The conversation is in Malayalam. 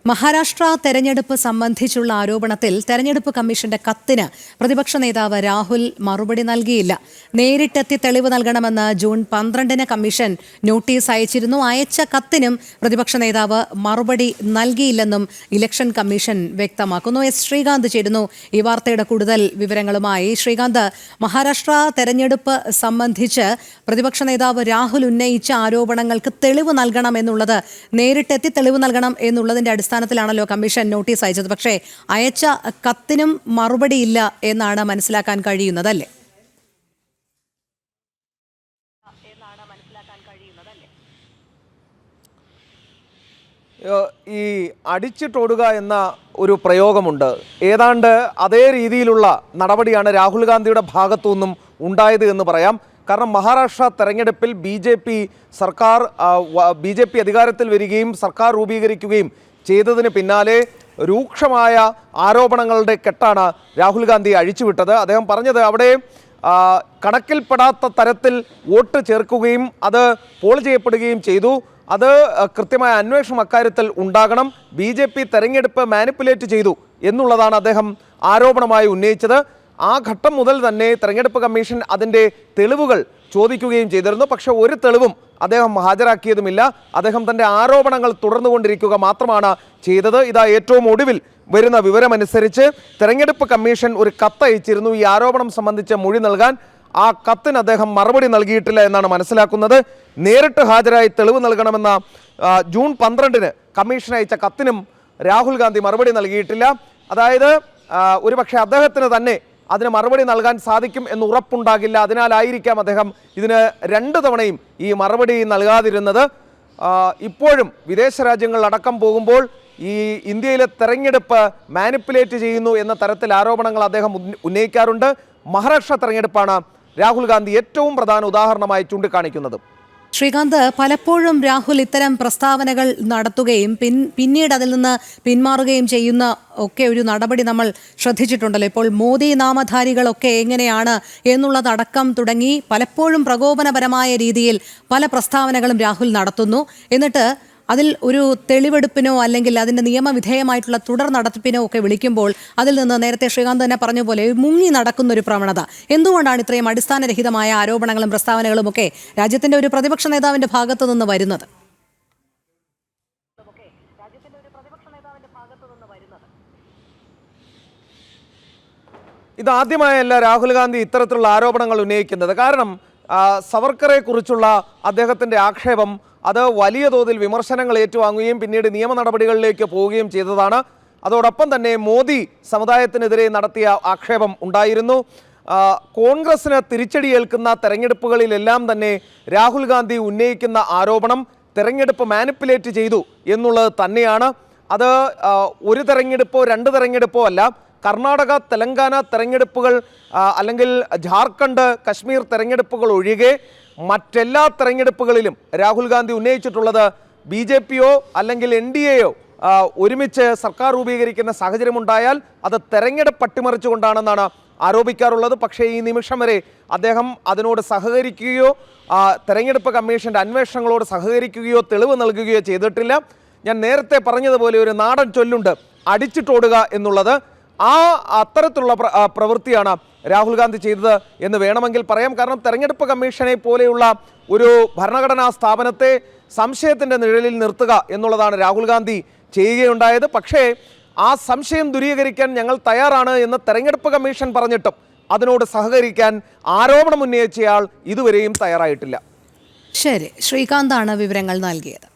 മഹാരാഷ്ട്ര തെരഞ്ഞെടുപ്പ് സംബന്ധിച്ചുള്ള ആരോപണത്തിൽ തെരഞ്ഞെടുപ്പ് കമ്മീഷന്റെ കത്തിന് പ്രതിപക്ഷ നേതാവ് രാഹുൽ മറുപടി നൽകിയില്ല. നേരിട്ടെത്തി തെളിവ് നൽകണമെന്ന് ജൂൺ 12-ന് കമ്മീഷൻ നോട്ടീസ് അയച്ചിരുന്നു. അയച്ച കത്തിനും പ്രതിപക്ഷ നേതാവ് മറുപടി നൽകിയില്ലെന്നും ഇലക്ഷൻ കമ്മീഷൻ വ്യക്തമാക്കുന്നു. എസ് ശ്രീകാന്ത് ചേരുന്നു ഈ വാർത്തയുടെ കൂടുതൽ വിവരങ്ങളുമായി. ശ്രീകാന്ത്, മഹാരാഷ്ട്ര തെരഞ്ഞെടുപ്പ് സംബന്ധിച്ച് പ്രതിപക്ഷ നേതാവ് രാഹുൽ ഉന്നയിച്ച ആരോപണങ്ങൾക്ക് തെളിവ് നൽകണം എന്നുള്ളത്, നേരിട്ടെത്തി തെളിവ് നൽകണം എന്നുള്ളതിന്റെ അടിസ്ഥാനത്തിലാണല്ലോ കമ്മീഷൻ നോട്ടീസ് അയച്ചത്. പക്ഷേ അയച്ച കത്തിനും മറുപടിയില്ല എന്നാണ് മനസ്സിലാക്കാൻ കഴിയുന്നത്, അല്ലേ? ഈ അടിച്ചിട്ടോടുക എന്ന ഒരു പ്രയോഗമുണ്ട്. ഏതാണ്ട് അതേ രീതിയിലുള്ള നടപടിയാണ് രാഹുൽ ഗാന്ധിയുടെ ഭാഗത്തു നിന്നും ഉണ്ടായത് എന്ന് പറയാം. കാരണം മഹാരാഷ്ട്ര തെരഞ്ഞെടുപ്പിൽ ബി ജെ പി അധികാരത്തിൽ വരികയും സർക്കാർ രൂപീകരിക്കുകയും ചെയ്തതിന് പിന്നാലെ രൂക്ഷമായ ആരോപണങ്ങളുടെ കെട്ടാണ് രാഹുൽ ഗാന്ധി അഴിച്ചുവിട്ടത്. അദ്ദേഹം പറഞ്ഞത് അവിടെ കണക്കിൽപ്പെടാത്ത തരത്തിൽ വോട്ട് ചേർക്കുകയും അത് പോൾ ചെയ്യപ്പെടുകയും ചെയ്തു. അത് കൃത്യമായ അന്വേഷണം അക്കാര്യത്തിൽ ഉണ്ടാകണം. ബി ജെ പി തെരഞ്ഞെടുപ്പ് മാനിപ്പുലേറ്റ് ചെയ്തു എന്നുള്ളതാണ് അദ്ദേഹം ആരോപണമായി ഉന്നയിച്ചത്. ആ ഘട്ടം മുതൽ തന്നെ തെരഞ്ഞെടുപ്പ് കമ്മീഷൻ അതിൻ്റെ തെളിവുകൾ ചോദിക്കുകയും ചെയ്തിരുന്നു. പക്ഷേ ഒരു തെളിവും അദ്ദേഹം ഹാജരാക്കിയതുമില്ല. അദ്ദേഹം തൻ്റെ ആരോപണങ്ങൾ തുടർന്നുകൊണ്ടിരിക്കുക മാത്രമാണ് ചെയ്തത്. ഇതാ ഏറ്റവും ഒടുവിൽ വരുന്ന വിവരമനുസരിച്ച് തെരഞ്ഞെടുപ്പ് കമ്മീഷൻ ഒരു കത്തയച്ചിരുന്നു ഈ ആരോപണം സംബന്ധിച്ച് മൊഴി നൽകാൻ. ആ കത്തിന് അദ്ദേഹം മറുപടി നൽകിയിട്ടില്ല എന്നാണ് മനസ്സിലാക്കുന്നത്. നേരിട്ട് ഹാജരായി തെളിവ് നൽകണമെന്ന ജൂൺ 12-ന് കമ്മീഷൻ അയച്ച കത്തിനും രാഹുൽ ഗാന്ധി മറുപടി നൽകിയിട്ടില്ല. അതായത് ഒരുപക്ഷെ അദ്ദേഹത്തിന് തന്നെ അതിന് മറുപടി നൽകാൻ സാധിക്കും എന്ന് ഉറപ്പുണ്ടാകില്ല. അതിനാലായിരിക്കാം അദ്ദേഹം ഇതിന് 2 തവണയും ഈ മറുപടി നൽകാതിരുന്നത്. ഇപ്പോഴും വിദേശ രാജ്യങ്ങളിലടക്കം പോകുമ്പോൾ ഈ ഇന്ത്യയിലെ തെരഞ്ഞെടുപ്പ് മാനിപ്പുലേറ്റ് ചെയ്യുന്നു എന്ന തരത്തിൽ ആരോപണങ്ങൾ അദ്ദേഹം ഉന്നയിക്കാറുണ്ട്. മഹാരാഷ്ട്ര തെരഞ്ഞെടുപ്പാണ് രാഹുൽ ഗാന്ധി ഏറ്റവും പ്രധാന ഉദാഹരണമായി ചൂണ്ടിക്കാണിക്കുന്നത്. ശ്രീകാന്ത്, പലപ്പോഴും രാഹുൽ ഇത്തരം പ്രസ്താവനകൾ നടത്തുകയും പിന്നീട് അതിൽ നിന്ന് പിന്മാറുകയും ചെയ്യുന്ന ഒക്കെ ഒരു നടപടി നമ്മൾ ശ്രദ്ധിച്ചിട്ടുണ്ടല്ലോ. ഇപ്പോൾ മോദി നാമധാരികളൊക്കെ എങ്ങനെയാണ് എന്നുള്ളതടക്കം തുടങ്ങി പലപ്പോഴും പ്രകോപനപരമായ രീതിയിൽ പല പ്രസ്താവനകളും രാഹുൽ നടത്തുന്നു. എന്നിട്ട് അതിൽ ഒരു തെളിവെടുപ്പിനോ അല്ലെങ്കിൽ അതിൻ്റെ നിയമവിധേയമായിട്ടുള്ള തുടർ നടത്തിപ്പിനോ ഒക്കെ വിളിക്കുമ്പോൾ അതിൽ നിന്ന് നേരത്തെ ശ്രീകാന്ത് തന്നെ പറഞ്ഞ പോലെ മുങ്ങി നടക്കുന്ന ഒരു പ്രവണത. എന്തുകൊണ്ടാണ് ഇത്രയും അടിസ്ഥാനരഹിതമായ ആരോപണങ്ങളും പ്രസ്താവനകളും ഒക്കെ രാജ്യത്തിൻ്റെ ഒരു പ്രതിപക്ഷ നേതാവിൻ്റെ ഭാഗത്തു നിന്ന് വരുന്നത്? ഇതാദ്യമായല്ല രാഹുൽ ഗാന്ധി ഇത്തരത്തിലുള്ള ആരോപണങ്ങൾ ഉന്നയിക്കുന്നത്. കാരണം സവർക്കറെ കുറിച്ചുള്ള അദ്ദേഹത്തിൻ്റെ ആക്ഷേപം അത് വലിയ തോതിൽ വിമർശനങ്ങൾ ഏറ്റുവാങ്ങുകയും പിന്നീട് നിയമ നടപടികളിലേക്ക് പോവുകയും ചെയ്തതാണ്. അതോടൊപ്പം തന്നെ മോദി സമുദായത്തിനെതിരെ നടത്തിയ ആക്ഷേപം ഉണ്ടായിരുന്നു. കോൺഗ്രസിന് തിരിച്ചടിയേൽക്കുന്ന തെരഞ്ഞെടുപ്പുകളിലെല്ലാം തന്നെ രാഹുൽ ഗാന്ധി ഉന്നയിക്കുന്ന ആരോപണം തെരഞ്ഞെടുപ്പ് മാനിപ്പുലേറ്റ് ചെയ്തു എന്നുള്ളത് തന്നെയാണ്. അത് ഒരു തെരഞ്ഞെടുപ്പോ 2 തെരഞ്ഞെടുപ്പോ അല്ല. കർണാടക, തെലങ്കാന തെരഞ്ഞെടുപ്പുകൾ അല്ലെങ്കിൽ ജാർഖണ്ഡ്, കശ്മീർ തെരഞ്ഞെടുപ്പുകൾ ഒഴികെ മറ്റെല്ലാ തെരഞ്ഞെടുപ്പുകളിലും രാഹുൽ ഗാന്ധി ഉന്നയിച്ചിട്ടുള്ളത് ബി ജെ പിയോ അല്ലെങ്കിൽ NDAയോ ഒരുമിച്ച് സർക്കാർ രൂപീകരിക്കുന്ന സാഹചര്യമുണ്ടായാൽ അത് തെരഞ്ഞെടുപ്പ് അട്ടിമറിച്ചുകൊണ്ടാണെന്നാണ് ആരോപിക്കാറുള്ളത്. പക്ഷേ ഈ നിമിഷം വരെ അദ്ദേഹം അതിനോട് സഹകരിക്കുകയോ തെരഞ്ഞെടുപ്പ് കമ്മീഷൻ്റെ അന്വേഷണങ്ങളോട് സഹകരിക്കുകയോ തെളിവ് നൽകുകയോ ചെയ്തിട്ടില്ല. ഞാൻ നേരത്തെ പറഞ്ഞതുപോലെ ഒരു നാടൻ ചൊല്ലുണ്ട്, അടിച്ചിട്ടോടുക എന്നുള്ളത്. അത്തരത്തിലുള്ള പ്രവൃത്തിയാണ് രാഹുൽ ഗാന്ധി ചെയ്തത് എന്ന് വേണമെങ്കിൽ പറയാം. കാരണം തെരഞ്ഞെടുപ്പ് കമ്മീഷനെ പോലെയുള്ള ഒരു ഭരണഘടനാ സ്ഥാപനത്തെ സംശയത്തിൻ്റെ നിഴലിൽ നിർത്തുക എന്നുള്ളതാണ് രാഹുൽ ഗാന്ധി ചെയ്യുകയുണ്ടായത്. പക്ഷേ ആ സംശയം ദൂരീകരിക്കാൻ ഞങ്ങൾ തയ്യാറാണ് എന്ന് തെരഞ്ഞെടുപ്പ് കമ്മീഷൻ പറഞ്ഞിട്ടും അതിനോട് സഹകരിക്കാൻ ആരോപണം ഉന്നയിച്ചയാൾ ഇതുവരെയും തയ്യാറായിട്ടില്ല. ശരി, ശ്രീകാന്താണ് വിവരങ്ങൾ നൽകിയത്.